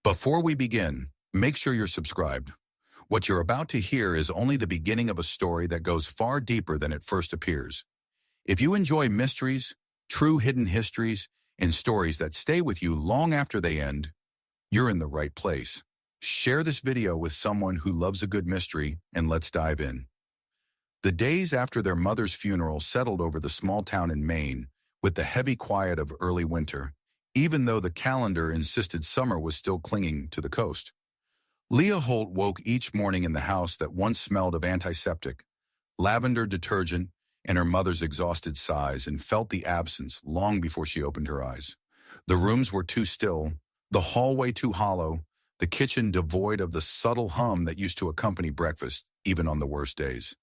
Before we begin, make sure you're subscribed. What you're about to hear is only the beginning of a story that goes far deeper than it first appears. If you enjoy mysteries, true hidden histories, and stories that stay with you long after they end, you're in the right place. Share this video with someone who loves a good mystery, and let's dive in. The days after their mother's funeral settled over the small town in Maine with the heavy quiet of early winter, even though the calendar insisted summer was still clinging to the coast. Leah Holt woke each morning in the house that once smelled of antiseptic, lavender detergent, and her mother's exhausted sighs, and felt the absence long before she opened her eyes. The rooms were too still, the hallway too hollow, the kitchen devoid of the subtle hum that used to accompany breakfast, even on the worst days.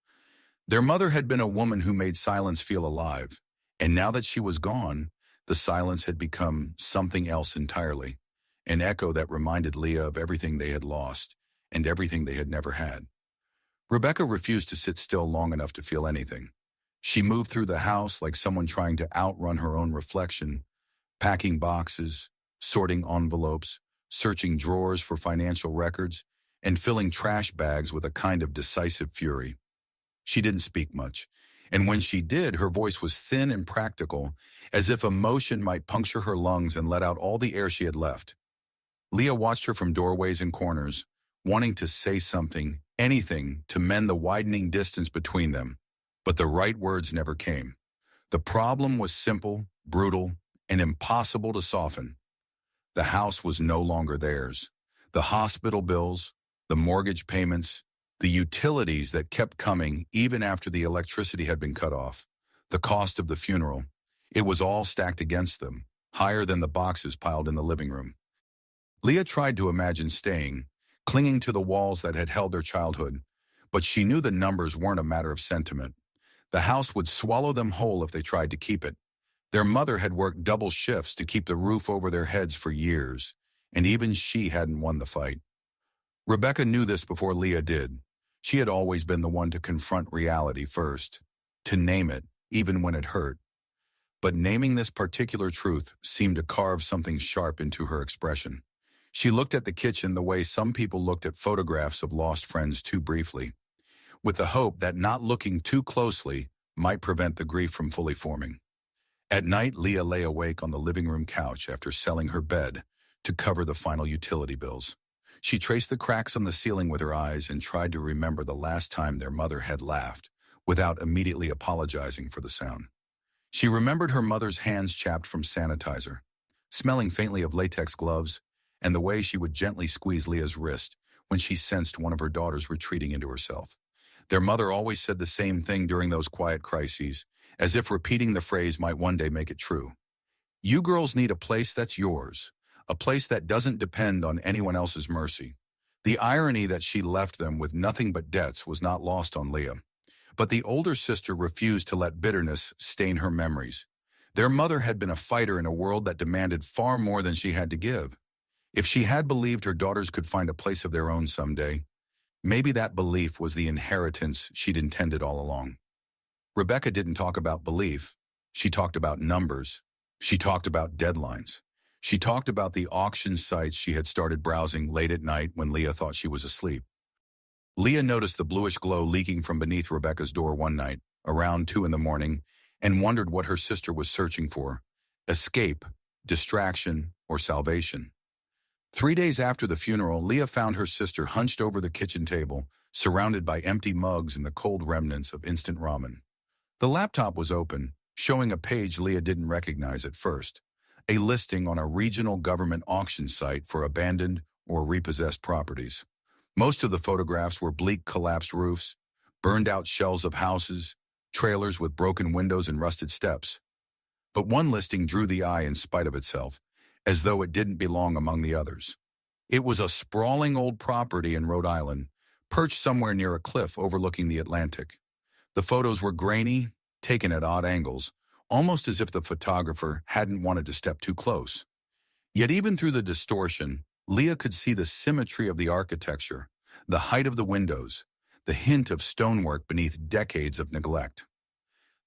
Their mother had been a woman who made silence feel alive, and now that she was gone, the silence had become something else entirely, an echo that reminded Leah of everything they had lost and everything they had never had. Rebecca refused to sit still long enough to feel anything. She moved through the house like someone trying to outrun her own reflection, packing boxes, sorting envelopes, searching drawers for financial records, and filling trash bags with a kind of decisive fury. She didn't speak much, and when she did, her voice was thin and practical, as if emotion might puncture her lungs and let out all the air she had left. Leah watched her from doorways and corners, wanting to say something, anything, to mend the widening distance between them, but the right words never came. The problem was simple, brutal, and impossible to soften. The house was no longer theirs. The hospital bills, the mortgage payments, the utilities that kept coming even after the electricity had been cut off, the cost of the funeral, it was all stacked against them, higher than the boxes piled in the living room. Leah tried to imagine staying, clinging to the walls that had held their childhood, but she knew the numbers weren't a matter of sentiment. The house would swallow them whole if they tried to keep it. Their mother had worked double shifts to keep the roof over their heads for years, and even she hadn't won the fight. Rebecca knew this before Leah did. She had always been the one to confront reality first, to name it, even when it hurt. But naming this particular truth seemed to carve something sharp into her expression. She looked at the kitchen the way some people looked at photographs of lost friends too briefly, with the hope that not looking too closely might prevent the grief from fully forming. At night, Leah lay awake on the living room couch after selling her bed to cover the final utility bills. She traced the cracks on the ceiling with her eyes and tried to remember the last time their mother had laughed, without immediately apologizing for the sound. She remembered her mother's hands chapped from sanitizer, smelling faintly of latex gloves, and the way she would gently squeeze Leah's wrist when she sensed one of her daughters retreating into herself. Their mother always said the same thing during those quiet crises, as if repeating the phrase might one day make it true. You girls need a place that's yours. A place that doesn't depend on anyone else's mercy. The irony that she left them with nothing but debts was not lost on Leah. But the older sister refused to let bitterness stain her memories. Their mother had been a fighter in a world that demanded far more than she had to give. If she had believed her daughters could find a place of their own someday, maybe that belief was the inheritance she'd intended all along. Rebecca didn't talk about belief. She talked about numbers. She talked about deadlines. She talked about the auction sites she had started browsing late at night when Leah thought she was asleep. Leah noticed the bluish glow leaking from beneath Rebecca's door one night, around 2 a.m, and wondered what her sister was searching for: escape, distraction, or salvation. 3 days after the funeral, Leah found her sister hunched over the kitchen table, surrounded by empty mugs and the cold remnants of instant ramen. The laptop was open, showing a page Leah didn't recognize at first. A listing on a regional government auction site for abandoned or repossessed properties. Most of the photographs were bleak collapsed roofs, burned-out shells of houses, trailers with broken windows and rusted steps. But one listing drew the eye in spite of itself, as though it didn't belong among the others. It was a sprawling old property in Rhode Island, perched somewhere near a cliff overlooking the Atlantic. The photos were grainy, taken at odd angles, almost as if the photographer hadn't wanted to step too close. Yet even through the distortion, Leah could see the symmetry of the architecture, the height of the windows, the hint of stonework beneath decades of neglect.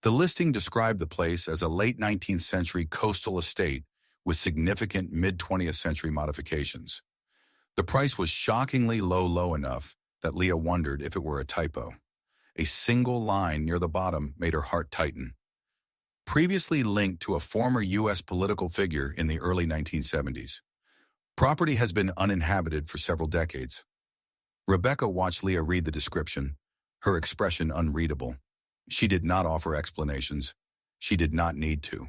The listing described the place as a late 19th century coastal estate with significant mid-20th century modifications. The price was shockingly low enough that Leah wondered if it were a typo. A single line near the bottom made her heart tighten. Previously linked to a former U.S. political figure in the early 1970s. Property has been uninhabited for several decades. Rebecca watched Leah read the description, her expression unreadable. She did not offer explanations. She did not need to.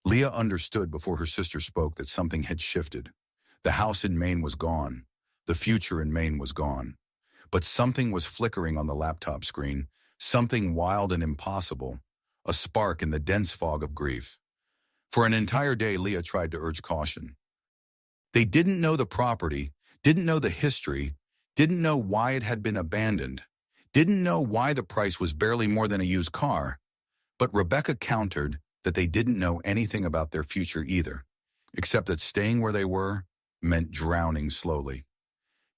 Leah understood before her sister spoke that something had shifted. The house in Maine was gone. The future in Maine was gone. But something was flickering on the laptop screen, something wild and impossible, a spark in the dense fog of grief. For an entire day, Leah tried to urge caution. They didn't know the property, didn't know the history, didn't know why it had been abandoned, didn't know why the price was barely more than a used car. But Rebecca countered that they didn't know anything about their future either, except that staying where they were meant drowning slowly.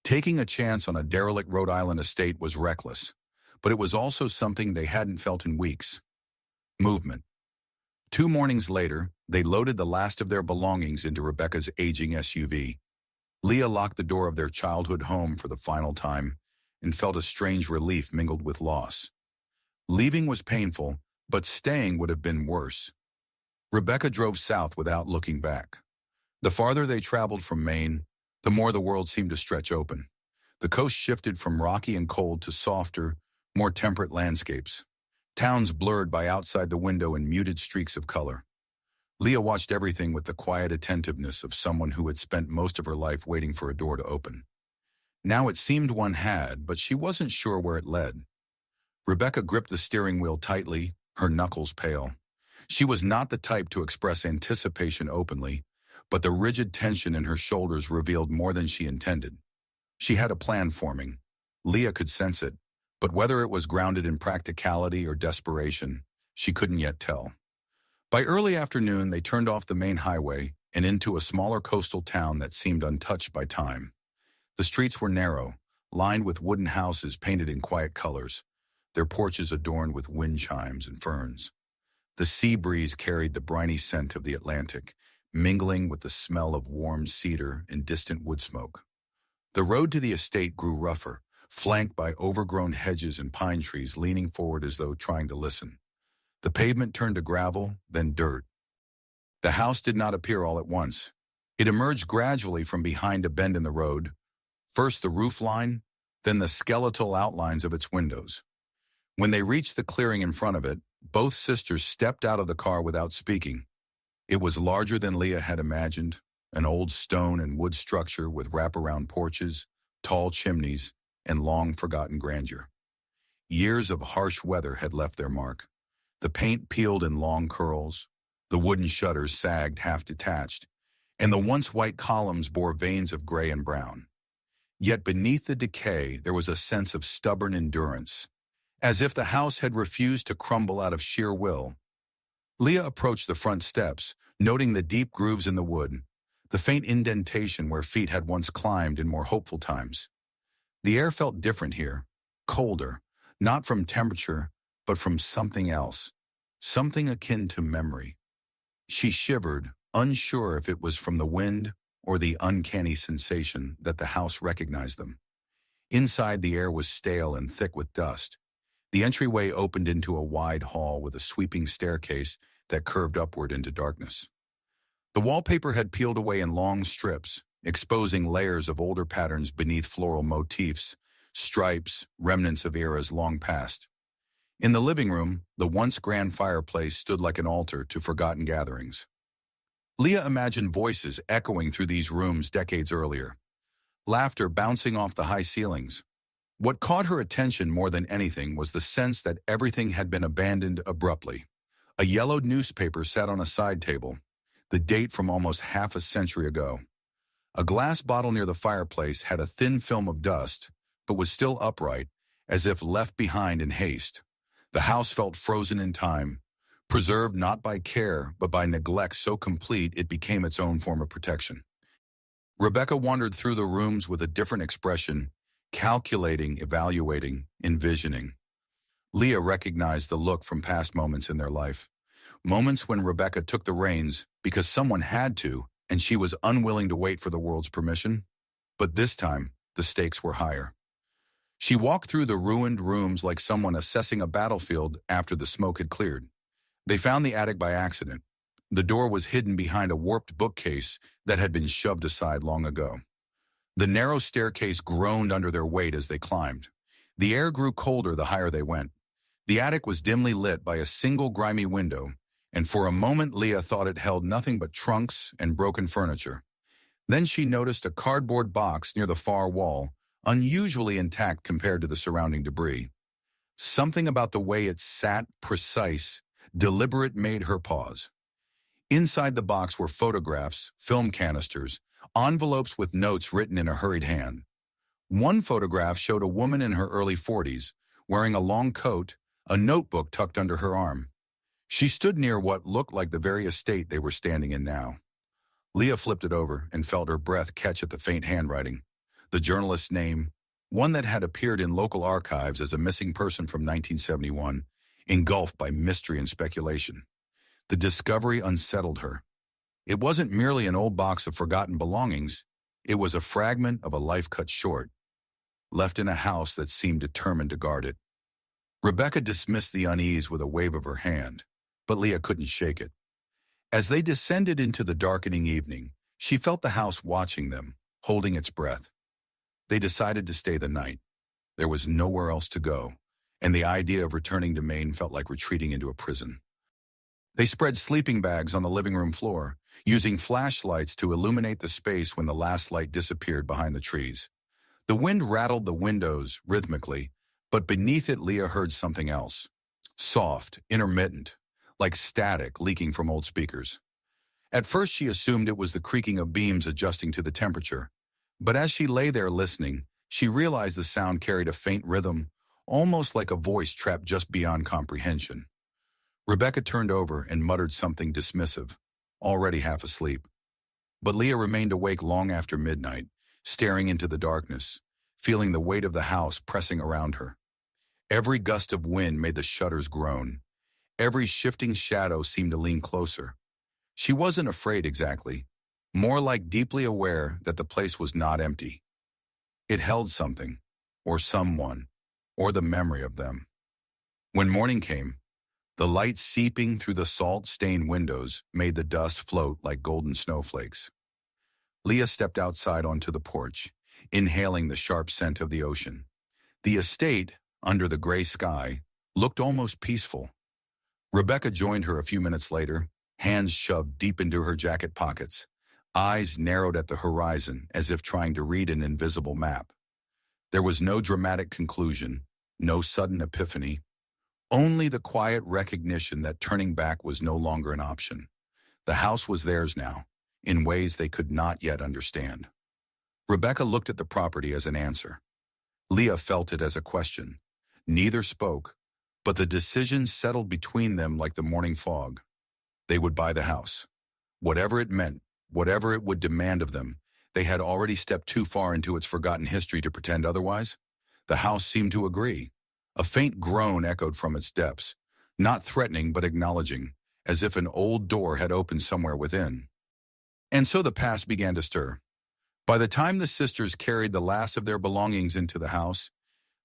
Taking a chance on a derelict Rhode Island estate was reckless, but it was also something they hadn't felt in weeks. Movement. 2 mornings later, they loaded the last of their belongings into Rebecca's aging SUV. Leah locked the door of their childhood home for the final time and felt a strange relief mingled with loss. Leaving was painful, but staying would have been worse. Rebecca drove south without looking back. The farther they traveled from Maine, the more the world seemed to stretch open. The coast shifted from rocky and cold to softer, more temperate landscapes. Towns blurred by outside the window in muted streaks of color. Leah watched everything with the quiet attentiveness of someone who had spent most of her life waiting for a door to open. Now it seemed one had, but she wasn't sure where it led. Rebecca gripped the steering wheel tightly, her knuckles pale. She was not the type to express anticipation openly, but the rigid tension in her shoulders revealed more than she intended. She had a plan forming. Leah could sense it, but whether it was grounded in practicality or desperation, she couldn't yet tell. By early afternoon, they turned off the main highway and into a smaller coastal town that seemed untouched by time. The streets were narrow, lined with wooden houses painted in quiet colors, their porches adorned with wind chimes and ferns. The sea breeze carried the briny scent of the Atlantic, mingling with the smell of warm cedar and distant wood smoke. The road to the estate grew rougher, flanked by overgrown hedges and pine trees leaning forward as though trying to listen. The pavement turned to gravel, then dirt. The house did not appear all at once. It emerged gradually from behind a bend in the road, first the roof line, then the skeletal outlines of its windows. When they reached the clearing in front of it, both sisters stepped out of the car without speaking. It was larger than Leah had imagined, an old stone and wood structure with wraparound porches, tall chimneys, and long-forgotten grandeur. Years of harsh weather had left their mark. The paint peeled in long curls, the wooden shutters sagged half-detached, and the once white columns bore veins of gray and brown. Yet beneath the decay there was a sense of stubborn endurance, as if the house had refused to crumble out of sheer will. Leah approached the front steps, noting the deep grooves in the wood, the faint indentation where feet had once climbed in more hopeful times. The air felt different here, colder, not from temperature, but from something else, something akin to memory. She shivered, unsure if it was from the wind or the uncanny sensation that the house recognized them. Inside, the air was stale and thick with dust. The entryway opened into a wide hall with a sweeping staircase that curved upward into darkness. The wallpaper had peeled away in long strips, exposing layers of older patterns beneath floral motifs, stripes, remnants of eras long past. In the living room, the once grand fireplace stood like an altar to forgotten gatherings. Leah imagined voices echoing through these rooms decades earlier, laughter bouncing off the high ceilings. What caught her attention more than anything was the sense that everything had been abandoned abruptly. A yellowed newspaper sat on a side table, the date from almost half a century ago. A glass bottle near the fireplace had a thin film of dust, but was still upright, as if left behind in haste. The house felt frozen in time, preserved not by care, but by neglect so complete it became its own form of protection. Rebecca wandered through the rooms with a different expression, calculating, evaluating, envisioning. Leah recognized the look from past moments in their life, moments when Rebecca took the reins because someone had to, and she was unwilling to wait for the world's permission. But this time, the stakes were higher. She walked through the ruined rooms like someone assessing a battlefield after the smoke had cleared. They found the attic by accident. The door was hidden behind a warped bookcase that had been shoved aside long ago. The narrow staircase groaned under their weight as they climbed. The air grew colder the higher they went. The attic was dimly lit by a single grimy window, and for a moment Leah thought it held nothing but trunks and broken furniture. Then she noticed a cardboard box near the far wall, unusually intact compared to the surrounding debris. Something about the way it sat, precise, deliberate, made her pause. Inside the box were photographs, film canisters, envelopes with notes written in a hurried hand. One photograph showed a woman in her early 40s, wearing a long coat, a notebook tucked under her arm. She stood near what looked like the very estate they were standing in now. Leah flipped it over and felt her breath catch at the faint handwriting. The journalist's name, one that had appeared in local archives as a missing person from 1971, engulfed by mystery and speculation. The discovery unsettled her. It wasn't merely an old box of forgotten belongings. It was a fragment of a life cut short, left in a house that seemed determined to guard it. Rebecca dismissed the unease with a wave of her hand, but Leah couldn't shake it. As they descended into the darkening evening, she felt the house watching them, holding its breath. They decided to stay the night. There was nowhere else to go, and the idea of returning to Maine felt like retreating into a prison. They spread sleeping bags on the living room floor, using flashlights to illuminate the space when the last light disappeared behind the trees. The wind rattled the windows rhythmically, but beneath it Leah heard something else. Soft, intermittent, like static leaking from old speakers. At first she assumed it was the creaking of beams adjusting to the temperature, but as she lay there listening, she realized the sound carried a faint rhythm, almost like a voice trapped just beyond comprehension. Rebecca turned over and muttered something dismissive, already half asleep. But Leah remained awake long after midnight, staring into the darkness, feeling the weight of the house pressing around her. Every gust of wind made the shutters groan. Every shifting shadow seemed to lean closer. She wasn't afraid exactly, more like deeply aware that the place was not empty. It held something, or someone, or the memory of them. When morning came, the light seeping through the salt-stained windows made the dust float like golden snowflakes. Leah stepped outside onto the porch, inhaling the sharp scent of the ocean. The estate, under the gray sky, looked almost peaceful. Rebecca joined her a few minutes later, hands shoved deep into her jacket pockets, eyes narrowed at the horizon as if trying to read an invisible map. There was no dramatic conclusion, no sudden epiphany, only the quiet recognition that turning back was no longer an option. The house was theirs now, in ways they could not yet understand. Rebecca looked at the property as an answer. Leah felt it as a question. Neither spoke, but the decision settled between them like the morning fog. They would buy the house. Whatever it meant, whatever it would demand of them, they had already stepped too far into its forgotten history to pretend otherwise. The house seemed to agree. A faint groan echoed from its depths, not threatening but acknowledging, as if an old door had opened somewhere within. And so the past began to stir. By the time the sisters carried the last of their belongings into the house,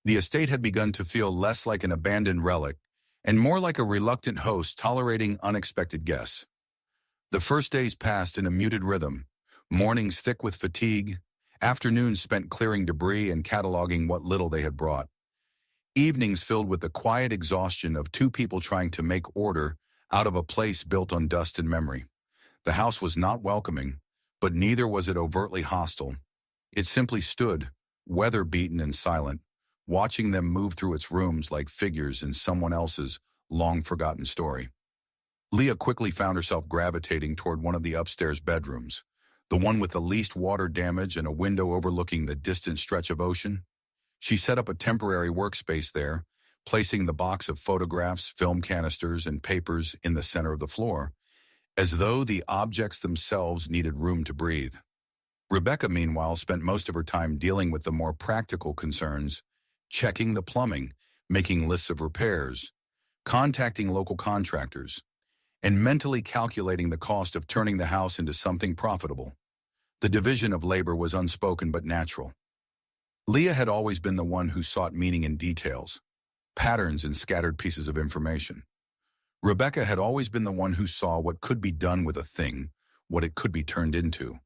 the estate had begun to feel less like an abandoned relic and more like a reluctant host tolerating unexpected guests. The first days passed in a muted rhythm, mornings thick with fatigue, afternoons spent clearing debris and cataloging what little they had brought. Evenings filled with the quiet exhaustion of two people trying to make order out of a place built on dust and memory. The house was not welcoming, but neither was it overtly hostile. It simply stood, weather-beaten and silent, watching them move through its rooms like figures in someone else's long-forgotten story. Leah quickly found herself gravitating toward one of the upstairs bedrooms, the one with the least water damage and a window overlooking the distant stretch of ocean. She set up a temporary workspace there, placing the box of photographs, film canisters, and papers in the center of the floor, as though the objects themselves needed room to breathe. Rebecca, meanwhile, spent most of her time dealing with the more practical concerns, checking the plumbing, making lists of repairs, contacting local contractors, and mentally calculating the cost of turning the house into something profitable. The division of labor was unspoken but natural. Leah had always been the one who sought meaning in details, patterns in scattered pieces of information. Rebecca had always been the one who saw what could be done with a thing, what it could be turned into.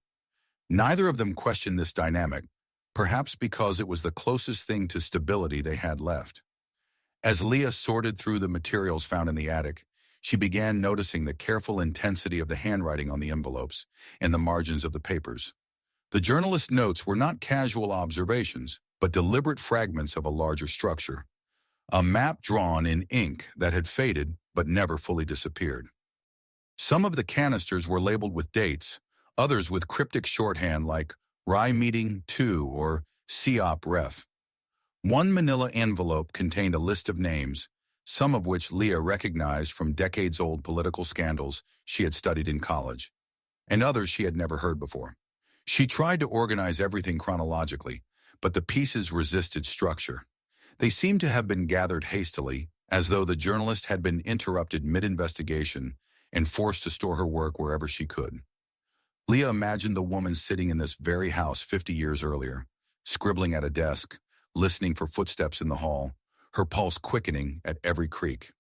Neither of them questioned this dynamic, perhaps because it was the closest thing to stability they had left. As Leah sorted through the materials found in the attic, she began noticing the careful intensity of the handwriting on the envelopes and the margins of the papers. The journalist's notes were not casual observations, but deliberate fragments of a larger structure. A map drawn in ink that had faded but never fully disappeared. Some of the canisters were labeled with dates, others with cryptic shorthand like Rye Meeting 2 or COP Ref. One manila envelope contained a list of names, some of which Leah recognized from decades-old political scandals she had studied in college, and others she had never heard before. She tried to organize everything chronologically, but the pieces resisted structure. They seemed to have been gathered hastily, as though the journalist had been interrupted mid-investigation and forced to store her work wherever she could. Leah imagined the woman sitting in this very house 50 years earlier, scribbling at a desk, listening for footsteps in the hall, her pulse quickening at every creak.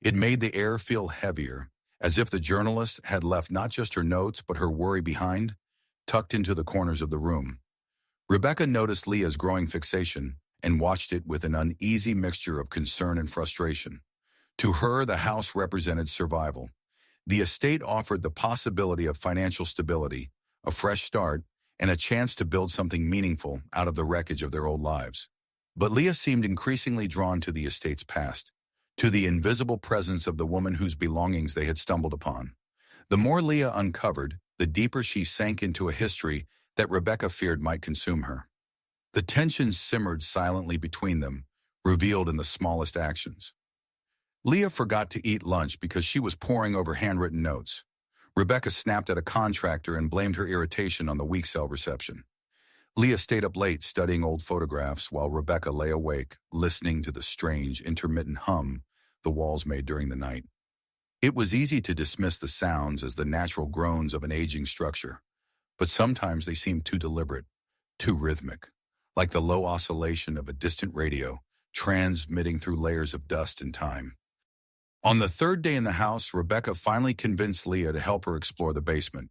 It made the air feel heavier, as if the journalist had left not just her notes but her worry behind, tucked into the corners of the room. Rebecca noticed Leah's growing fixation and watched it with an uneasy mixture of concern and frustration. To her, the house represented survival. The estate offered the possibility of financial stability, a fresh start, and a chance to build something meaningful out of the wreckage of their old lives. But Leah seemed increasingly drawn to the estate's past, to the invisible presence of the woman whose belongings they had stumbled upon. The more Leah uncovered, the deeper she sank into a history that Rebecca feared might consume her. The tension simmered silently between them, revealed in the smallest actions. Leah forgot to eat lunch because she was poring over handwritten notes. Rebecca snapped at a contractor and blamed her irritation on the weak cell reception. Leah stayed up late studying old photographs while Rebecca lay awake, listening to the strange, intermittent hum the walls made during the night. It was easy to dismiss the sounds as the natural groans of an aging structure, but sometimes they seemed too deliberate, too rhythmic, like the low oscillation of a distant radio, transmitting through layers of dust and time. On the third day in the house, Rebecca finally convinced Leah to help her explore the basement.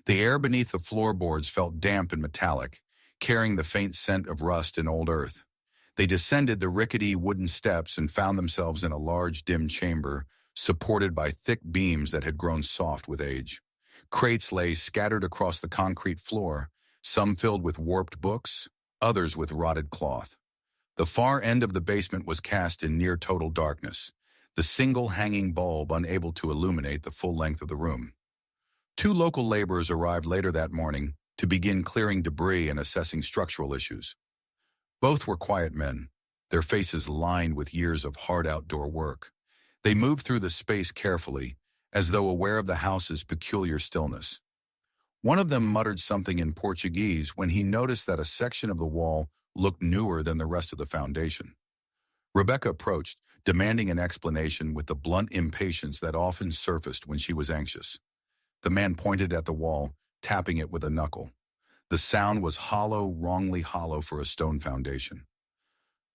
The air beneath the floorboards felt damp and metallic, carrying the faint scent of rust and old earth. They descended the rickety wooden steps and found themselves in a large, dim chamber, supported by thick beams that had grown soft with age. Crates lay scattered across the concrete floor, some filled with warped books, others with rotted cloth. The far end of the basement was cast in near total darkness, the single hanging bulb unable to illuminate the full length of the room. Two local laborers arrived later that morning to begin clearing debris and assessing structural issues. Both were quiet men, their faces lined with years of hard outdoor work. They moved through the space carefully, as though aware of the house's peculiar stillness. One of them muttered something in Portuguese when he noticed that a section of the wall looked newer than the rest of the foundation. Rebecca approached, demanding an explanation with the blunt impatience that often surfaced when she was anxious. The man pointed at the wall, tapping it with a knuckle. The sound was hollow, wrongly hollow for a stone foundation.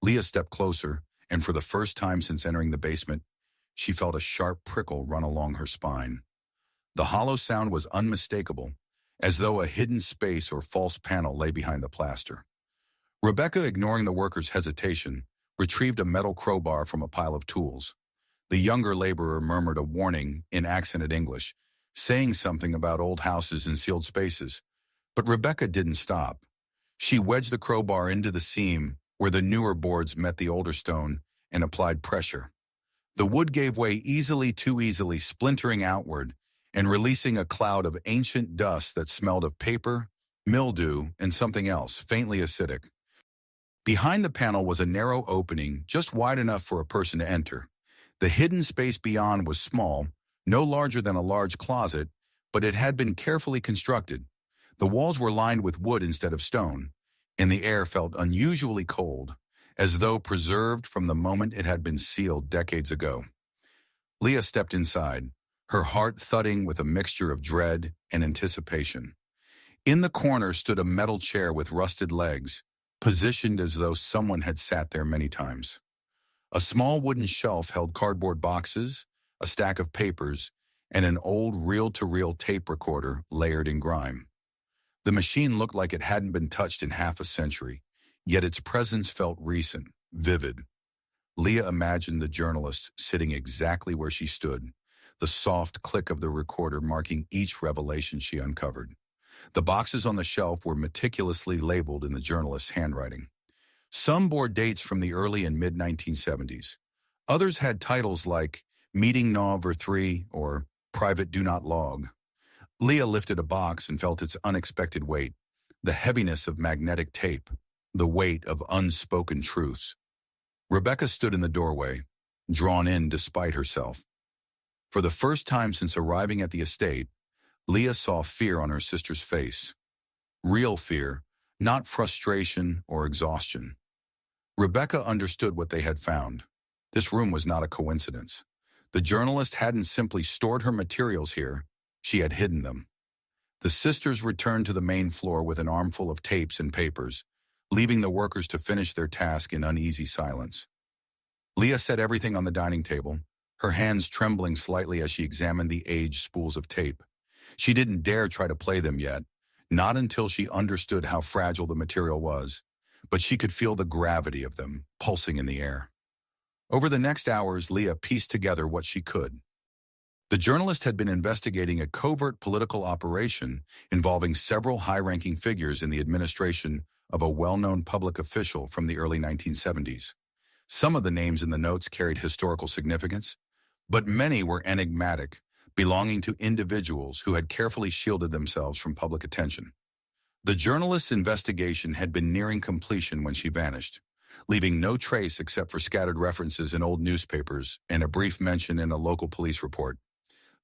Leah stepped closer, and for the first time since entering the basement, she felt a sharp prickle run along her spine. The hollow sound was unmistakable, as though a hidden space or false panel lay behind the plaster. Rebecca, ignoring the worker's hesitation, retrieved a metal crowbar from a pile of tools. The younger laborer murmured a warning in accented English, saying something about old houses and sealed spaces. But Rebecca didn't stop. She wedged the crowbar into the seam where the newer boards met the older stone and applied pressure. The wood gave way easily, too easily, splintering outward and releasing a cloud of ancient dust that smelled of paper, mildew, and something else, faintly acidic. Behind the panel was a narrow opening, just wide enough for a person to enter. The hidden space beyond was small, no larger than a large closet, but it had been carefully constructed. The walls were lined with wood instead of stone, and the air felt unusually cold, as though preserved from the moment it had been sealed decades ago. Leah stepped inside, her heart thudding with a mixture of dread and anticipation. In the corner stood a metal chair with rusted legs, positioned as though someone had sat there many times. A small wooden shelf held cardboard boxes, a stack of papers, and an old reel-to-reel tape recorder layered in grime. The machine looked like it hadn't been touched in half a century, yet its presence felt recent, vivid. Leah imagined the journalist sitting exactly where she stood, the soft click of the recorder marking each revelation she uncovered. The boxes on the shelf were meticulously labeled in the journalist's handwriting. Some bore dates from the early and mid-1970s. Others had titles like Meeting Number 3 or Private Do Not Log. Leah lifted a box and felt its unexpected weight, the heaviness of magnetic tape, the weight of unspoken truths. Rebecca stood in the doorway, drawn in despite herself. For the first time since arriving at the estate, Leah saw fear on her sister's face. Real fear, not frustration or exhaustion. Rebecca understood what they had found. This room was not a coincidence. The journalist hadn't simply stored her materials here, she had hidden them. The sisters returned to the main floor with an armful of tapes and papers, leaving the workers to finish their task in uneasy silence. Leah set everything on the dining table, her hands trembling slightly as she examined the aged spools of tape. She didn't dare try to play them yet, not until she understood how fragile the material was, but she could feel the gravity of them pulsing in the air. Over the next hours, Leah pieced together what she could. The journalist had been investigating a covert political operation involving several high-ranking figures in the administration of a well-known public official from the early 1970s. Some of the names in the notes carried historical significance, but many were enigmatic, belonging to individuals who had carefully shielded themselves from public attention. The journalist's investigation had been nearing completion when she vanished, leaving no trace except for scattered references in old newspapers and a brief mention in a local police report.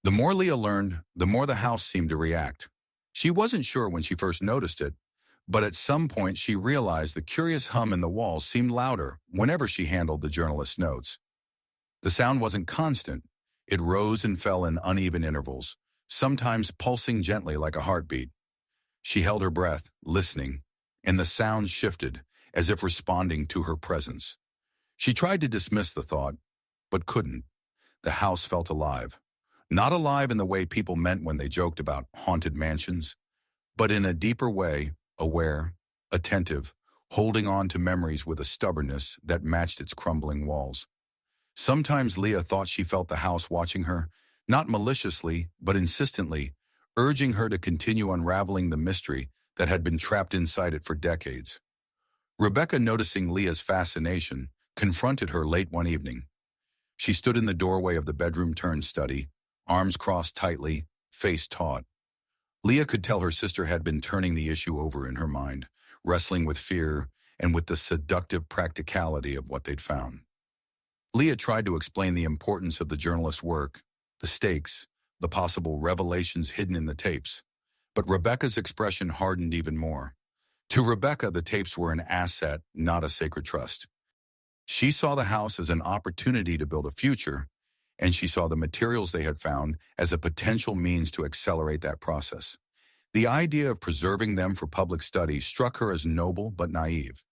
The more Leah learned, the more the house seemed to react. She wasn't sure when she first noticed it, but at some point she realized the curious hum in the walls seemed louder whenever she handled the journalist's notes. The sound wasn't constant. It rose and fell in uneven intervals, sometimes pulsing gently like a heartbeat. She held her breath, listening, and the sound shifted, as if responding to her presence. She tried to dismiss the thought, but couldn't. The house felt alive. Not alive in the way people meant when they joked about haunted mansions, but in a deeper way, aware, attentive, holding on to memories with a stubbornness that matched its crumbling walls. Sometimes Leah thought she felt the house watching her, not maliciously, but insistently, urging her to continue unraveling the mystery that had been trapped inside it for decades. Rebecca, noticing Leah's fascination, confronted her late one evening. She stood in the doorway of the bedroom-turned study, arms crossed tightly, face taut. Leah could tell her sister had been turning the issue over in her mind, wrestling with fear and with the seductive practicality of what they'd found. Leah tried to explain the importance of the journalist's work, the stakes, the possible revelations hidden in the tapes, but Rebecca's expression hardened even more. To Rebecca, the tapes were an asset, not a sacred trust. She saw the house as an opportunity to build a future, and she saw the materials they had found as a potential means to accelerate that process. The idea of preserving them for public study struck her as noble but naive.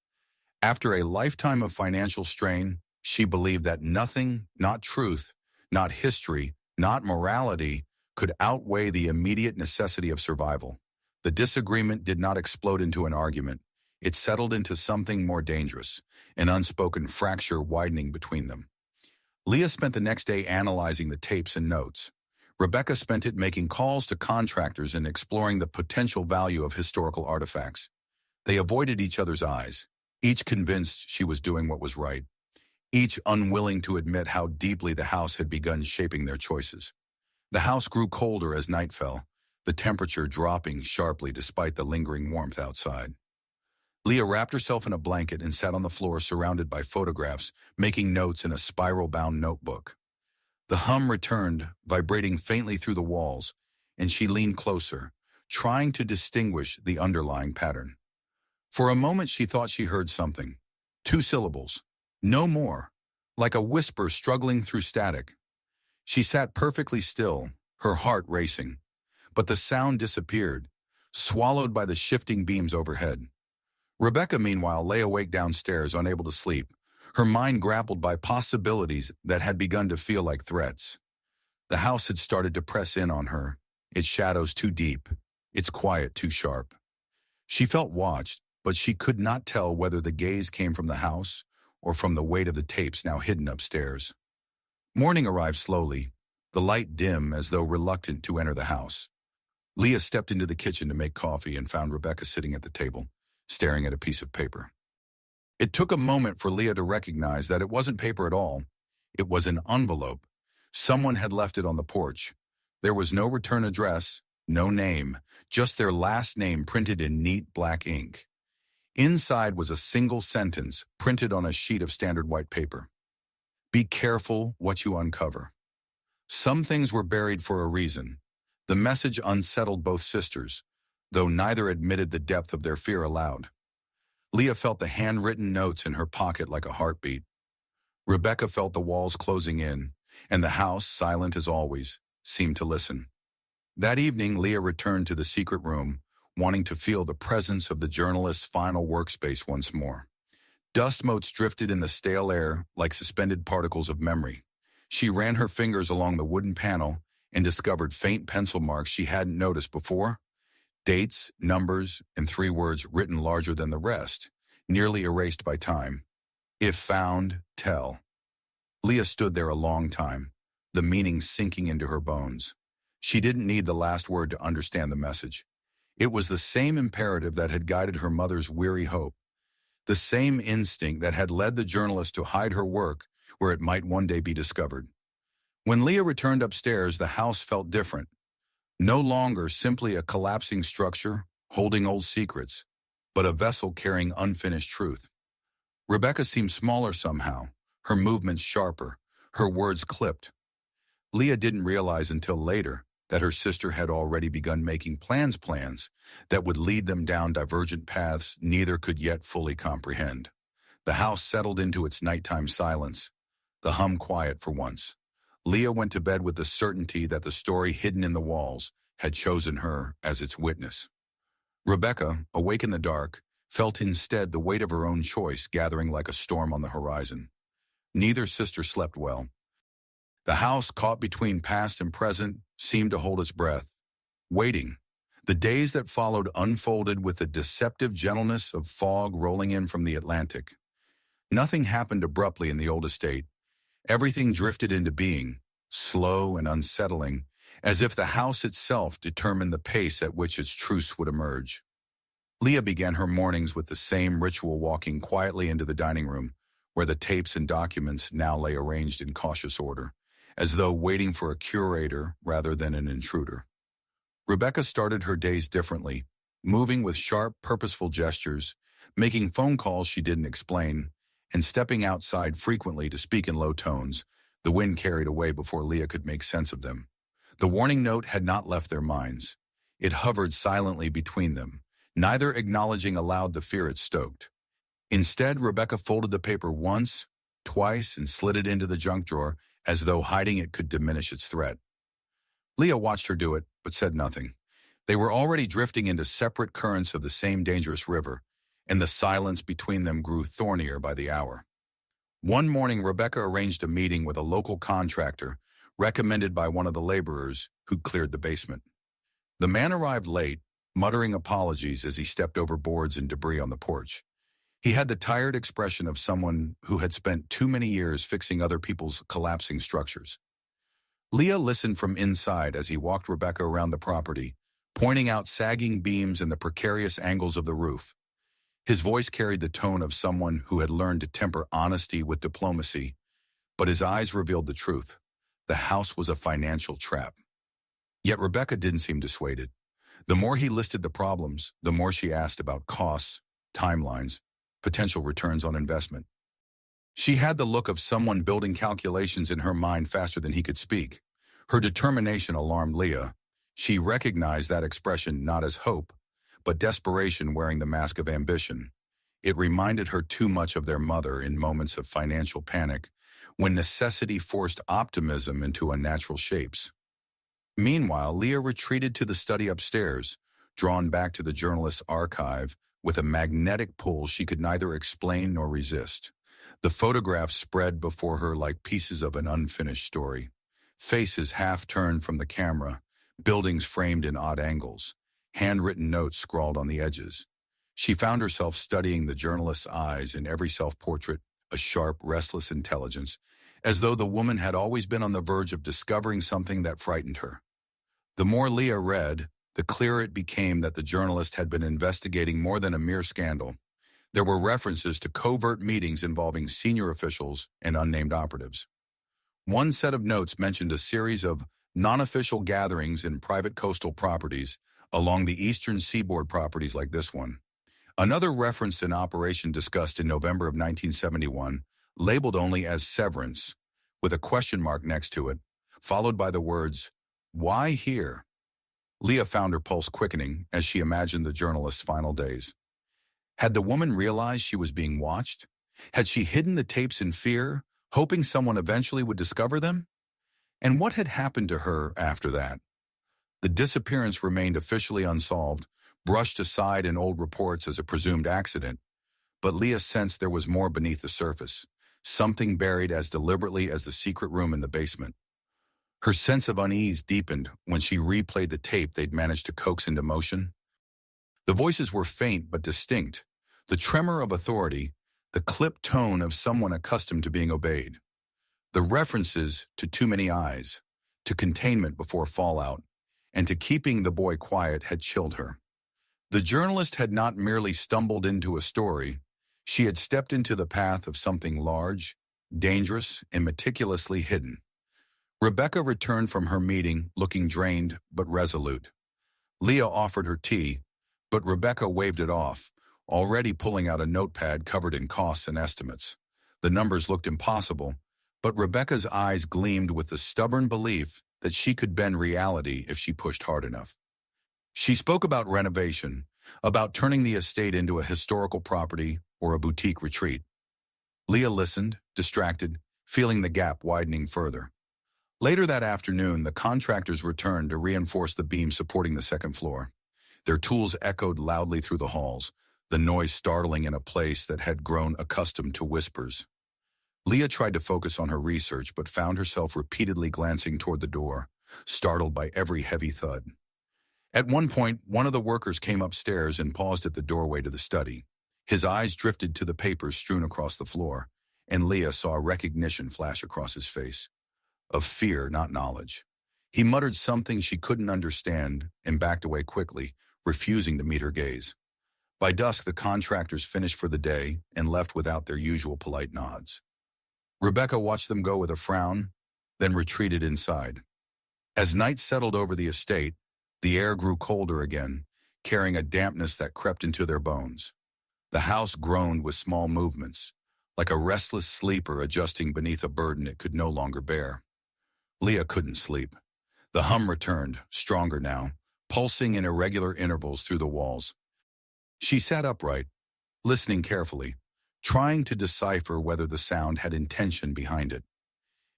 After a lifetime of financial strain, she believed that nothing, not truth, not history, not morality, could outweigh the immediate necessity of survival. The disagreement did not explode into an argument. It settled into something more dangerous, an unspoken fracture widening between them. Leah spent the next day analyzing the tapes and notes. Rebecca spent it making calls to contractors and exploring the potential value of historical artifacts. They avoided each other's eyes, each convinced she was doing what was right, each unwilling to admit how deeply the house had begun shaping their choices. The house grew colder as night fell, the temperature dropping sharply despite the lingering warmth outside. Leah wrapped herself in a blanket and sat on the floor surrounded by photographs, making notes in a spiral-bound notebook. The hum returned, vibrating faintly through the walls, and she leaned closer, trying to distinguish the underlying pattern. For a moment she thought she heard something. 2 syllables. No more. Like a whisper struggling through static. She sat perfectly still, her heart racing. But the sound disappeared. swallowed by the shifting beams overhead. Rebecca, meanwhile, lay awake downstairs, unable to sleep, her mind grappled by possibilities that had begun to feel like threats. The house had started to press in on her, its shadows too deep, its quiet too sharp. She felt watched, but she could not tell whether the gaze came from the house or from the weight of the tapes now hidden upstairs. Morning arrived slowly, the light dim as though reluctant to enter the house. Leah stepped into the kitchen to make coffee and found Rebecca sitting at the table, staring at a piece of paper. It took a moment for Leah to recognize that it wasn't paper at all. It was an envelope. Someone had left it on the porch. There was no return address, no name, just their last name printed in neat black ink. Inside was a single sentence printed on a sheet of standard white paper. Be careful what you uncover. Some things were buried for a reason. The message unsettled both sisters, though neither admitted the depth of their fear aloud. Leah felt the handwritten notes in her pocket like a heartbeat. Rebecca felt the walls closing in, and the house, silent as always, seemed to listen. That evening, Leah returned to the secret room, wanting to feel the presence of the journalist's final workspace once more. Dust motes drifted in the stale air like suspended particles of memory. She ran her fingers along the wooden panel and discovered faint pencil marks she hadn't noticed before. Dates, numbers, and 3 words written larger than the rest, nearly erased by time. If found, tell. Leah stood there a long time, the meaning sinking into her bones. She didn't need the last word to understand the message. It was the same imperative that had guided her mother's weary hope, the same instinct that had led the journalist to hide her work where it might one day be discovered. When Leah returned upstairs, the house felt different. No longer simply a collapsing structure holding old secrets, but a vessel carrying unfinished truth. Rebecca seemed smaller somehow, her movements sharper, her words clipped. Leah didn't realize until later that her sister had already begun making plans that would lead them down divergent paths neither could yet fully comprehend. The house settled into its nighttime silence, the hum quiet for once. Leah went to bed with the certainty that the story hidden in the walls had chosen her as its witness. Rebecca, awake in the dark, felt instead the weight of her own choice gathering like a storm on the horizon. Neither sister slept well. The house, caught between past and present, seemed to hold its breath, waiting. The days that followed unfolded with the deceptive gentleness of fog rolling in from the Atlantic. Nothing happened abruptly in the old estate. Everything drifted into being, slow and unsettling, as if the house itself determined the pace at which its truths would emerge. Leah began her mornings with the same ritual, walking quietly into the dining room, where the tapes and documents now lay arranged in cautious order, as though waiting for a curator rather than an intruder. Rebecca started her days differently, moving with sharp, purposeful gestures, making phone calls she didn't explain, and stepping outside frequently to speak in low tones, the wind carried away before Leah could make sense of them. The warning note had not left their minds. It hovered silently between them, neither acknowledging aloud the fear it stoked. Instead, Rebecca folded the paper once, twice, and slid it into the junk drawer as though hiding it could diminish its threat. Leah watched her do it, but said nothing. They were already drifting into separate currents of the same dangerous river, and the silence between them grew thornier by the hour. One morning, Rebecca arranged a meeting with a local contractor recommended by one of the laborers who'd cleared the basement. The man arrived late, muttering apologies as he stepped over boards and debris on the porch. He had the tired expression of someone who had spent too many years fixing other people's collapsing structures. Leah listened from inside as he walked Rebecca around the property, pointing out sagging beams and the precarious angles of the roof. His voice carried the tone of someone who had learned to temper honesty with diplomacy, but his eyes revealed the truth. The house was a financial trap. Yet Rebecca didn't seem dissuaded. The more he listed the problems, the more she asked about costs, timelines, potential returns on investment. She had the look of someone building calculations in her mind faster than he could speak. Her determination alarmed Leah. She recognized that expression not as hope, but desperation wearing the mask of ambition. It reminded her too much of their mother in moments of financial panic, when necessity forced optimism into unnatural shapes. Meanwhile, Leah retreated to the study upstairs, drawn back to the journalist's archive with a magnetic pull she could neither explain nor resist. The photographs spread before her like pieces of an unfinished story. Faces half turned from the camera, buildings framed in odd angles, handwritten notes scrawled on the edges. She found herself studying the journalist's eyes in every self-portrait, a sharp, restless intelligence, as though the woman had always been on the verge of discovering something that frightened her. The more Leah read, the clearer it became that the journalist had been investigating more than a mere scandal. There were references to covert meetings involving senior officials and unnamed operatives. One set of notes mentioned a series of non-official gatherings in private coastal properties along the eastern seaboard properties like this one. Another referenced an operation discussed in November of 1971, labeled only as Severance, with a question mark next to it, followed by the words, "Why here?" Leah found her pulse quickening as she imagined the journalist's final days. Had the woman realized she was being watched? Had she hidden the tapes in fear, hoping someone eventually would discover them? And what had happened to her after that? The disappearance remained officially unsolved, brushed aside in old reports as a presumed accident, but Leah sensed there was more beneath the surface, something buried as deliberately as the secret room in the basement. Her sense of unease deepened when she replayed the tape they'd managed to coax into motion. The voices were faint but distinct, the tremor of authority, the clipped tone of someone accustomed to being obeyed. The references to too many eyes, to containment before fallout, and to keeping the boy quiet had chilled her. The journalist had not merely stumbled into a story, she had stepped into the path of something large, dangerous, and meticulously hidden. Rebecca returned from her meeting looking drained but resolute. Leah offered her tea, but Rebecca waved it off, already pulling out a notepad covered in costs and estimates. The numbers looked impossible, but Rebecca's eyes gleamed with the stubborn belief that she could bend reality if she pushed hard enough. She spoke about renovation, about turning the estate into a historical property or a boutique retreat. Leah listened, distracted, feeling the gap widening further. Later that afternoon, the contractors returned to reinforce the beam supporting the second floor. Their tools echoed loudly through the halls, the noise startling in a place that had grown accustomed to whispers. Leah tried to focus on her research but found herself repeatedly glancing toward the door, startled by every heavy thud. At one point, one of the workers came upstairs and paused at the doorway to the study. His eyes drifted to the papers strewn across the floor, and Leah saw recognition flash across his face. Of fear, not knowledge. He muttered something she couldn't understand and backed away quickly, refusing to meet her gaze. By dusk, the contractors finished for the day and left without their usual polite nods. Rebecca watched them go with a frown, then retreated inside. As night settled over the estate, the air grew colder again, carrying a dampness that crept into their bones. The house groaned with small movements, like a restless sleeper adjusting beneath a burden it could no longer bear. Leah couldn't sleep. The hum returned, stronger now, pulsing in irregular intervals through the walls. She sat upright, listening carefully, trying to decipher whether the sound had intention behind it.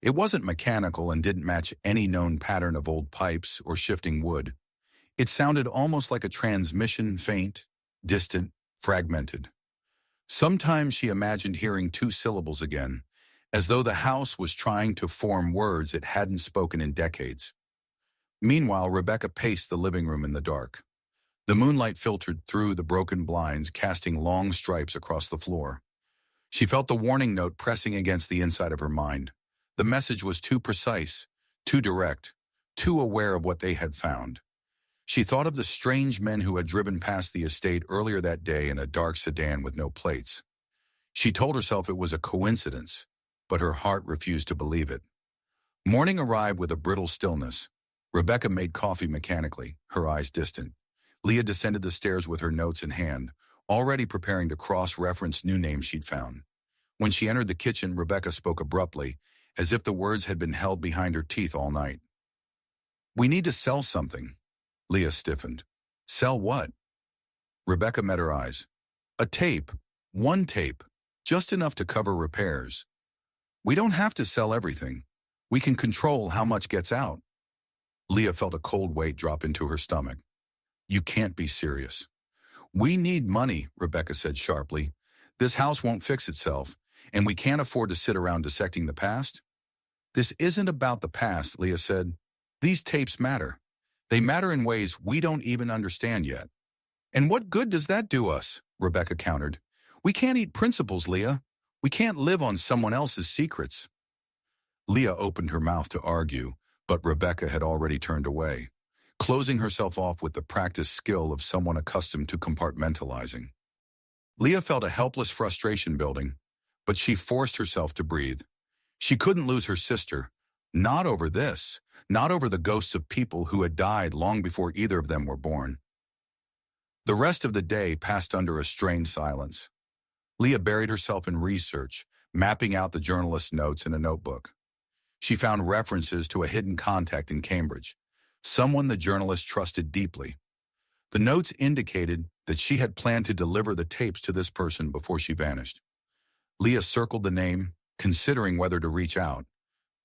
It wasn't mechanical and didn't match any known pattern of old pipes or shifting wood. It sounded almost like a transmission, faint, distant, fragmented. Sometimes she imagined hearing two syllables again, as though the house was trying to form words it hadn't spoken in decades. Meanwhile, Rebecca paced the living room in the dark. The moonlight filtered through the broken blinds, casting long stripes across the floor. She felt the warning note pressing against the inside of her mind. The message was too precise, too direct, too aware of what they had found. She thought of the strange men who had driven past the estate earlier that day in a dark sedan with no plates. She told herself it was a coincidence, but her heart refused to believe it. Morning arrived with a brittle stillness. Rebecca made coffee mechanically, her eyes distant. Leah descended the stairs with her notes in hand, already preparing to cross-reference new names she'd found. When she entered the kitchen, Rebecca spoke abruptly, as if the words had been held behind her teeth all night. "We need to sell something." Leah stiffened. "Sell what?" Rebecca met her eyes. "A tape. One tape. Just enough to cover repairs. We don't have to sell everything. We can control how much gets out." Leah felt a cold weight drop into her stomach. You can't be serious. We need money, Rebecca said sharply. This house won't fix itself, and we can't afford to sit around dissecting the past. This isn't about the past, Leah said. These tapes matter. They matter in ways we don't even understand yet. And what good does that do us? Rebecca countered. We can't eat principles, Leah. We can't live on someone else's secrets. Leah opened her mouth to argue, but Rebecca had already turned away, closing herself off with the practiced skill of someone accustomed to compartmentalizing. Leah felt a helpless frustration building, but she forced herself to breathe. She couldn't lose her sister, not over this, not over the ghosts of people who had died long before either of them were born. The rest of the day passed under a strained silence. Leah buried herself in research, mapping out the journalist's notes in a notebook. She found references to a hidden contact in Cambridge, someone the journalist trusted deeply. The notes indicated that she had planned to deliver the tapes to this person before she vanished. Leah circled the name, considering whether to reach out,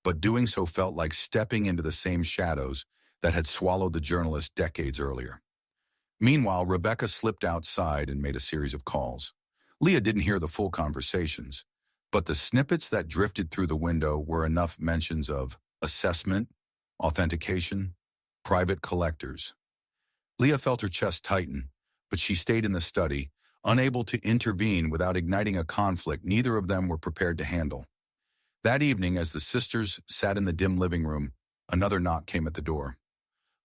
but doing so felt like stepping into the same shadows that had swallowed the journalist decades earlier. Meanwhile, Rebecca slipped outside and made a series of calls. Leah didn't hear the full conversations, but the snippets that drifted through the window were enough mentions of assessment, authentication, private collectors. Leah felt her chest tighten, but she stayed in the study, unable to intervene without igniting a conflict neither of them were prepared to handle. That evening, as the sisters sat in the dim living room, another knock came at the door.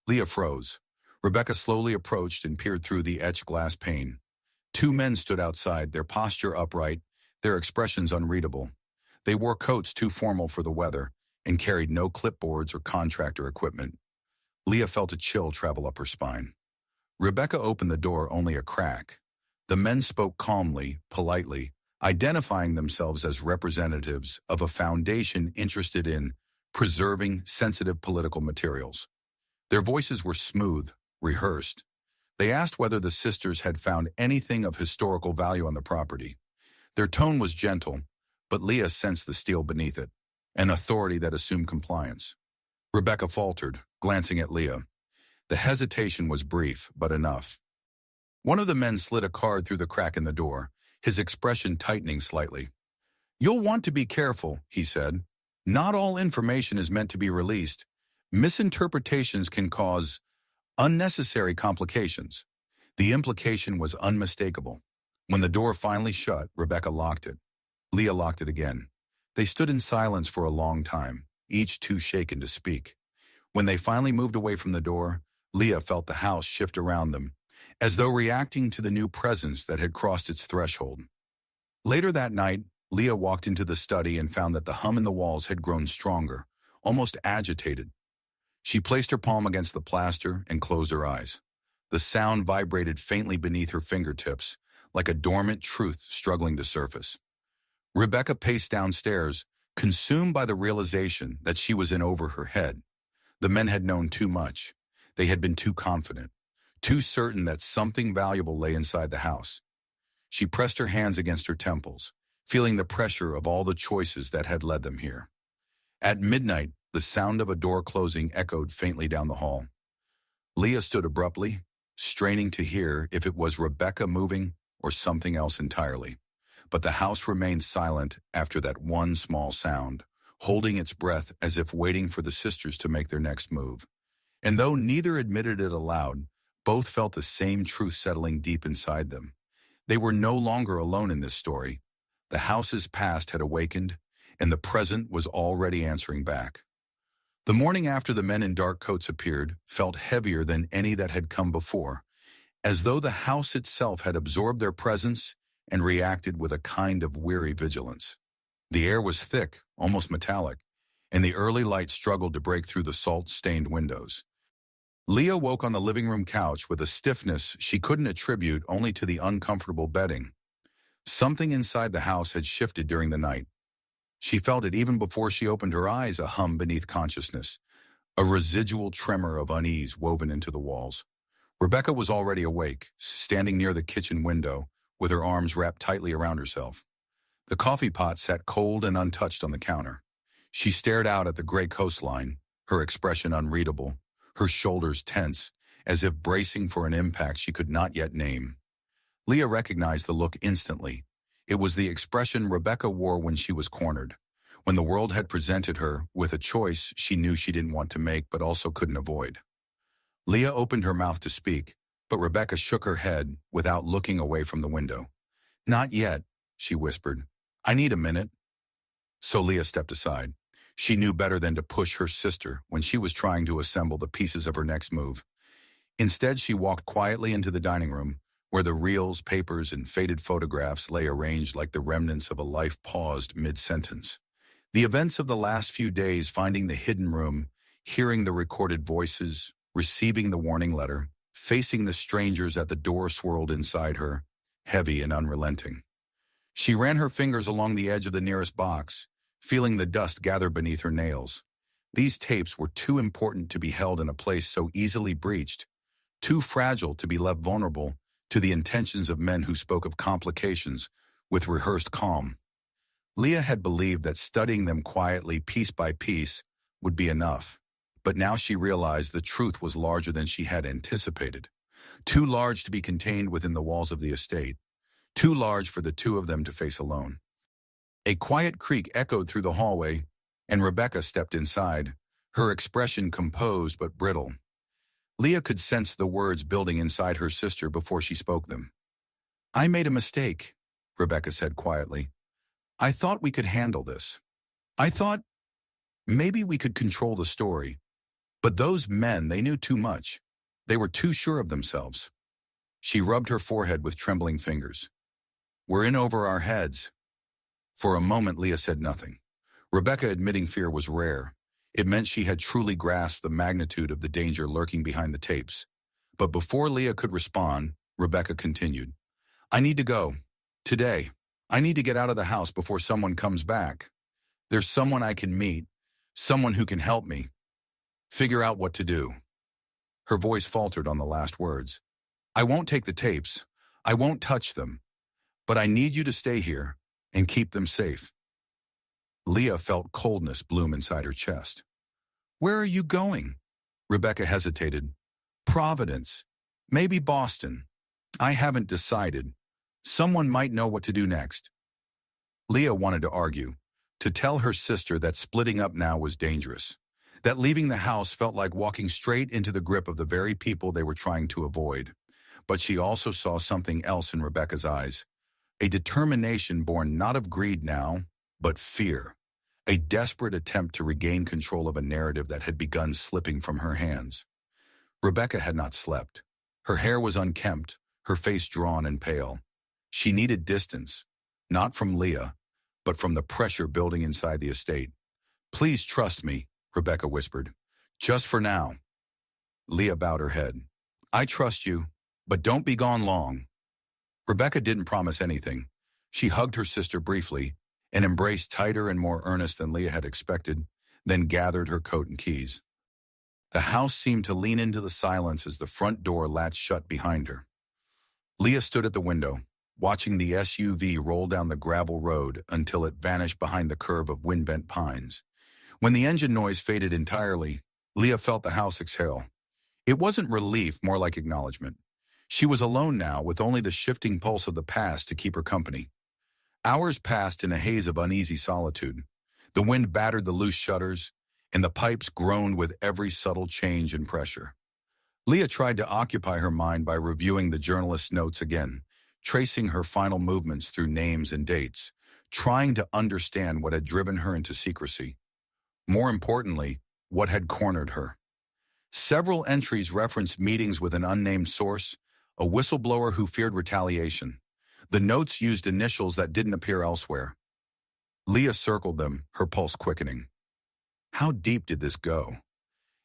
Leah froze. Rebecca slowly approached and peered through the etched glass pane. Two men stood outside, their posture upright, their expressions unreadable. They wore coats too formal for the weather and carried no clipboards or contractor equipment. Leah felt a chill travel up her spine. Rebecca opened the door only a crack. The men spoke calmly, politely, identifying themselves as representatives of a foundation interested in preserving sensitive political materials. Their voices were smooth, rehearsed. They asked whether the sisters had found anything of historical value on the property. Their tone was gentle, but Leah sensed the steel beneath it, an authority that assumed compliance. Rebecca faltered, glancing at Leah. The hesitation was brief, but enough. One of the men slid a card through the crack in the door, his expression tightening slightly. "You'll want to be careful," he said. "Not all information is meant to be released. Misinterpretations can cause unnecessary complications." The implication was unmistakable. When the door finally shut, Rebecca locked it. Leah locked it again. They stood in silence for a long time, each too shaken to speak. When they finally moved away from the door, Leah felt the house shift around them, as though reacting to the new presence that had crossed its threshold. Later that night, Leah walked into the study and found that the hum in the walls had grown stronger, almost agitated. She placed her palm against the plaster and closed her eyes. The sound vibrated faintly beneath her fingertips, like a dormant truth struggling to surface. Rebecca paced downstairs, consumed by the realization that she was in over her head. The men had known too much. They had been too confident, too certain that something valuable lay inside the house. She pressed her hands against her temples, feeling the pressure of all the choices that had led them here. At midnight, the sound of a door closing echoed faintly down the hall. Leah stood abruptly, straining to hear if it was Rebecca moving or something else entirely. But the house remained silent after that one small sound, holding its breath as if waiting for the sisters to make their next move. And though neither admitted it aloud, both felt the same truth settling deep inside them. They were no longer alone in this story. The house's past had awakened, and the present was already answering back. The morning after the men in dark coats appeared felt heavier than any that had come before, as though the house itself had absorbed their presence and reacted with a kind of weary vigilance. The air was thick, almost metallic, and the early light struggled to break through the salt-stained windows. Leah woke on the living room couch with a stiffness she couldn't attribute only to the uncomfortable bedding. Something inside the house had shifted during the night. She felt it even before she opened her eyes, a hum beneath consciousness, a residual tremor of unease woven into the walls. Rebecca was already awake, standing near the kitchen window, with her arms wrapped tightly around herself. The coffee pot sat cold and untouched on the counter. She stared out at the gray coastline, her expression unreadable, her shoulders tense, as if bracing for an impact she could not yet name. Leah recognized the look instantly. It was the expression Rebecca wore when she was cornered, when the world had presented her with a choice she knew she didn't want to make but also couldn't avoid. Leah opened her mouth to speak, but Rebecca shook her head without looking away from the window. "Not yet," she whispered. "I need a minute." So Leah stepped aside. She knew better than to push her sister when she was trying to assemble the pieces of her next move. Instead, she walked quietly into the dining room, where the reels, papers, and faded photographs lay arranged like the remnants of a life paused mid-sentence. The events of the last few days, finding the hidden room, hearing the recorded voices, receiving the warning letter, facing the strangers at the door swirled inside her, heavy and unrelenting. She ran her fingers along the edge of the nearest box, feeling the dust gather beneath her nails. These tapes were too important to be held in a place so easily breached, too fragile to be left vulnerable to the intentions of men who spoke of complications with rehearsed calm. Leah had believed that studying them quietly, piece by piece, would be enough. But now she realized the truth was larger than she had anticipated. Too large to be contained within the walls of the estate. Too large for the two of them to face alone. A quiet creak echoed through the hallway, and Rebecca stepped inside, her expression composed but brittle. Leah could sense the words building inside her sister before she spoke them. "I made a mistake," Rebecca said quietly. "I thought we could handle this. I thought maybe we could control the story. But those men, they knew too much. They were too sure of themselves." She rubbed her forehead with trembling fingers. "We're in over our heads." For a moment, Leah said nothing. Rebecca admitting fear was rare. It meant she had truly grasped the magnitude of the danger lurking behind the tapes. But before Leah could respond, Rebecca continued. "I need to go. Today. I need to get out of the house before someone comes back. There's someone I can meet, someone who can help me figure out what to do." Her voice faltered on the last words. "I won't take the tapes. I won't touch them. But I need you to stay here and keep them safe." Leah felt coldness bloom inside her chest. "Where are you going?" Rebecca hesitated. "Providence. Maybe Boston. I haven't decided. Someone might know what to do next." Leah wanted to argue, to tell her sister that splitting up now was dangerous, that leaving the house felt like walking straight into the grip of the very people they were trying to avoid. But she also saw something else in Rebecca's eyes, a determination born not of greed now, but fear, a desperate attempt to regain control of a narrative that had begun slipping from her hands. Rebecca had not slept. Her hair was unkempt, her face drawn and pale. She needed distance, not from Leah, but from the pressure building inside the estate. "Please trust me," Rebecca whispered. "Just for now." Leah bowed her head. "I trust you, but don't be gone long." Rebecca didn't promise anything. She hugged her sister briefly, and embraced tighter and more earnest than Leah had expected, then gathered her coat and keys. The house seemed to lean into the silence as the front door latched shut behind her. Leah stood at the window, watching the SUV roll down the gravel road until it vanished behind the curve of wind-bent pines. When the engine noise faded entirely, Leah felt the house exhale. It wasn't relief, more like acknowledgement. She was alone now, with only the shifting pulse of the past to keep her company. Hours passed in a haze of uneasy solitude. The wind battered the loose shutters, and the pipes groaned with every subtle change in pressure. Leah tried to occupy her mind by reviewing the journalist's notes again, tracing her final movements through names and dates, trying to understand what had driven her into secrecy. More importantly, what had cornered her. Several entries referenced meetings with an unnamed source, a whistleblower who feared retaliation. The notes used initials that didn't appear elsewhere. Leah circled them, her pulse quickening. How deep did this go?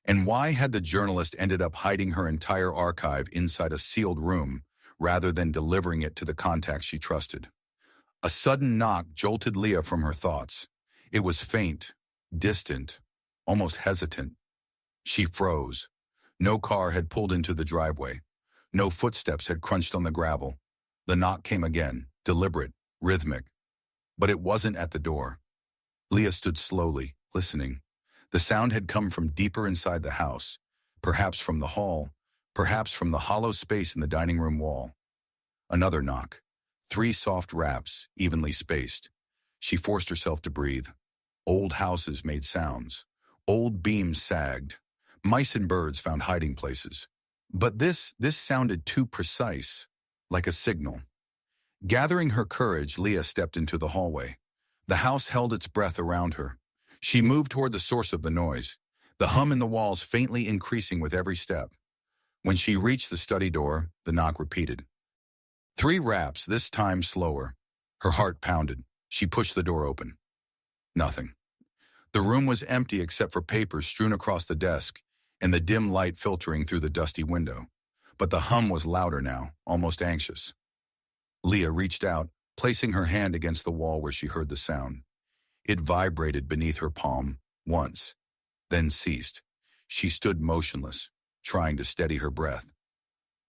And why had the journalist ended up hiding her entire archive inside a sealed room rather than delivering it to the contacts she trusted? A sudden knock jolted Leah from her thoughts. It was faint, distant, almost hesitant. She froze. No car had pulled into the driveway. No footsteps had crunched on the gravel. The knock came again, deliberate, rhythmic. But it wasn't at the door. Leah stood slowly, listening. The sound had come from deeper inside the house, perhaps from the hall, perhaps from the hollow space in the dining room wall. Another knock. 3 soft raps, evenly spaced. She forced herself to breathe. Old houses made sounds. Old beams sagged. Mice and birds found hiding places. But this sounded too precise, like a signal. Gathering her courage, Leah stepped into the hallway. The house held its breath around her. She moved toward the source of the noise, the hum in the walls faintly increasing with every step. When she reached the study door, the knock repeated. 3 raps, this time slower. Her heart pounded. She pushed the door open. Nothing. The room was empty except for papers strewn across the desk and the dim light filtering through the dusty window. But the hum was louder now, almost anxious. Leah reached out, placing her hand against the wall where she heard the sound. It vibrated beneath her palm, once, then ceased. She stood motionless, trying to steady her breath.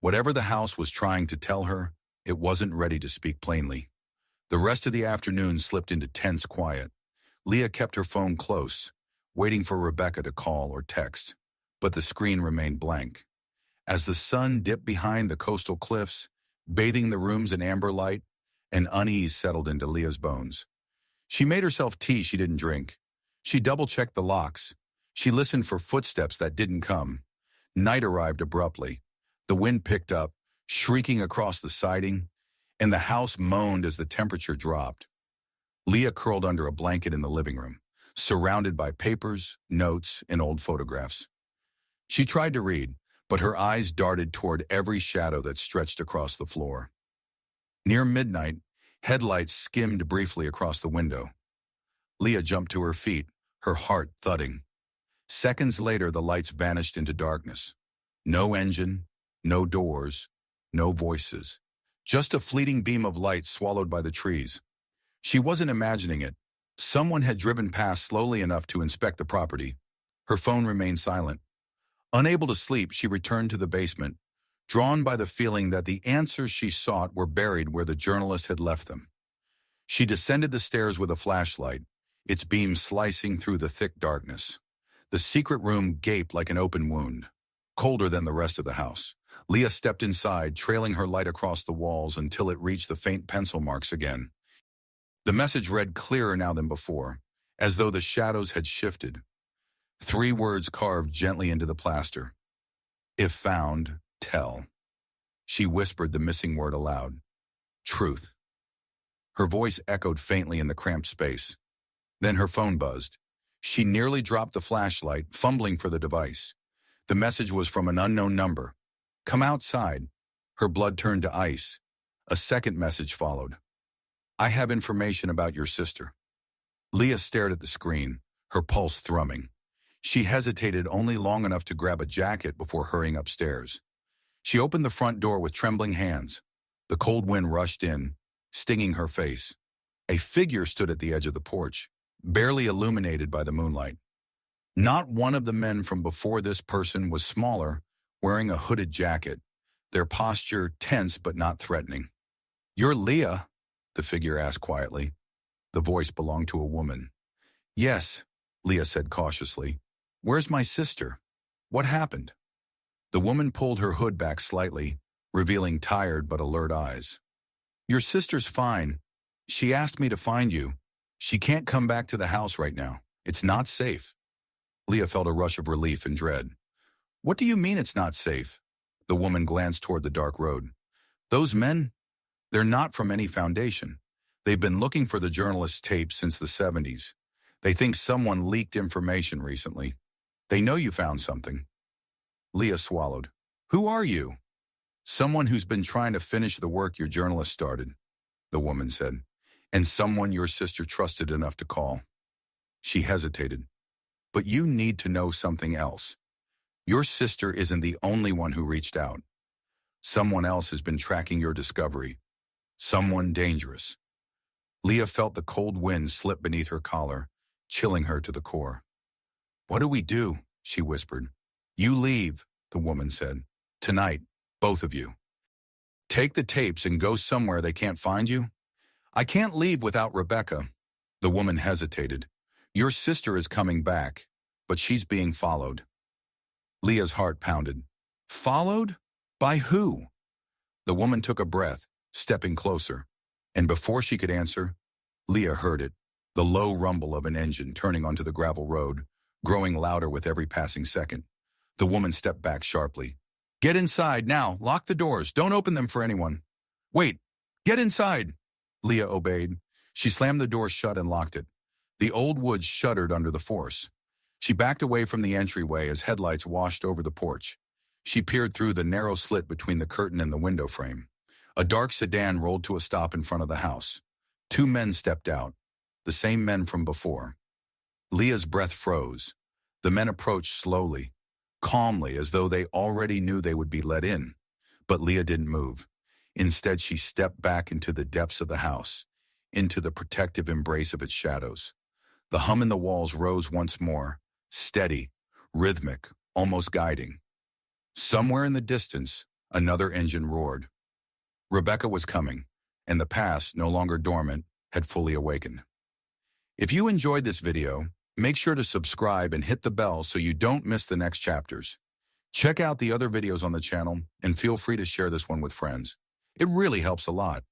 Whatever the house was trying to tell her, it wasn't ready to speak plainly. The rest of the afternoon slipped into tense quiet. Leah kept her phone close, waiting for Rebecca to call or text, but the screen remained blank. As the sun dipped behind the coastal cliffs, bathing the rooms in amber light, an unease settled into Leah's bones. She made herself tea she didn't drink. She double-checked the locks. She listened for footsteps that didn't come. Night arrived abruptly. The wind picked up, shrieking across the siding, and the house moaned as the temperature dropped. Leah curled under a blanket in the living room, surrounded by papers, notes, and old photographs. She tried to read, but her eyes darted toward every shadow that stretched across the floor. Near midnight, headlights skimmed briefly across the window. Leah jumped to her feet, her heart thudding. Seconds later, the lights vanished into darkness. No engine, no doors, no voices. Just a fleeting beam of light swallowed by the trees. She wasn't imagining it. Someone had driven past slowly enough to inspect the property. Her phone remained silent. Unable to sleep, she returned to the basement, drawn by the feeling that the answers she sought were buried where the journalist had left them. She descended the stairs with a flashlight, its beam slicing through the thick darkness. The secret room gaped like an open wound, colder than the rest of the house. Leah stepped inside, trailing her light across the walls until it reached the faint pencil marks again. The message read clearer now than before, as though the shadows had shifted. 3 words carved gently into the plaster. If found, tell. She whispered the missing word aloud. Truth. Her voice echoed faintly in the cramped space. Then her phone buzzed. She nearly dropped the flashlight, fumbling for the device. The message was from an unknown number. Come outside. Her blood turned to ice. A second message followed. I have information about your sister. Leah stared at the screen, her pulse thrumming. She hesitated only long enough to grab a jacket before hurrying upstairs. She opened the front door with trembling hands. The cold wind rushed in, stinging her face. A figure stood at the edge of the porch, barely illuminated by the moonlight. Not one of the men from before this person was smaller, wearing a hooded jacket, their posture tense but not threatening. You're Leah? The figure asked quietly. The voice belonged to a woman. Yes, Leah said cautiously. Where's my sister? What happened? The woman pulled her hood back slightly, revealing tired but alert eyes. Your sister's fine. She asked me to find you. She can't come back to the house right now. It's not safe. Leah felt a rush of relief and dread. What do you mean it's not safe? The woman glanced toward the dark road. Those men? They're not from any foundation. They've been looking for the journalist's tape since the 70s. They think someone leaked information recently. They know you found something. Leah swallowed. Who are you? Someone who's been trying to finish the work your journalist started, the woman said, and someone your sister trusted enough to call. She hesitated. But you need to know something else. Your sister isn't the only one who reached out. Someone else has been tracking your discovery. Someone dangerous. Leah felt the cold wind slip beneath her collar, chilling her to the core. What do we do? She whispered. You leave, the woman said. Tonight, both of you. Take the tapes and go somewhere they can't find you. I can't leave without Rebecca. The woman hesitated. Your sister is coming back, but she's being followed. Leah's heart pounded. Followed? By who? The woman took a breath, stepping closer. And before she could answer, Leah heard it, the low rumble of an engine turning onto the gravel road, growing louder with every passing second. The woman stepped back sharply. Get inside now. Lock the doors. Don't open them for anyone. Wait. Get inside. Leah obeyed. She slammed the door shut and locked it. The old woods shuddered under the force. She backed away from the entryway as headlights washed over the porch. She peered through the narrow slit between the curtain and the window frame. A dark sedan rolled to a stop in front of the house. 2 men stepped out, the same men from before. Leah's breath froze. The men approached slowly, calmly, as though they already knew they would be let in. But Leah didn't move. Instead, she stepped back into the depths of the house, into the protective embrace of its shadows. The hum in the walls rose once more, steady, rhythmic, almost guiding. Somewhere in the distance, another engine roared. Rebecca was coming, and the past, no longer dormant, had fully awakened. If you enjoyed this video, make sure to subscribe and hit the bell so you don't miss the next chapters. Check out the other videos on the channel and feel free to share this one with friends. It really helps a lot.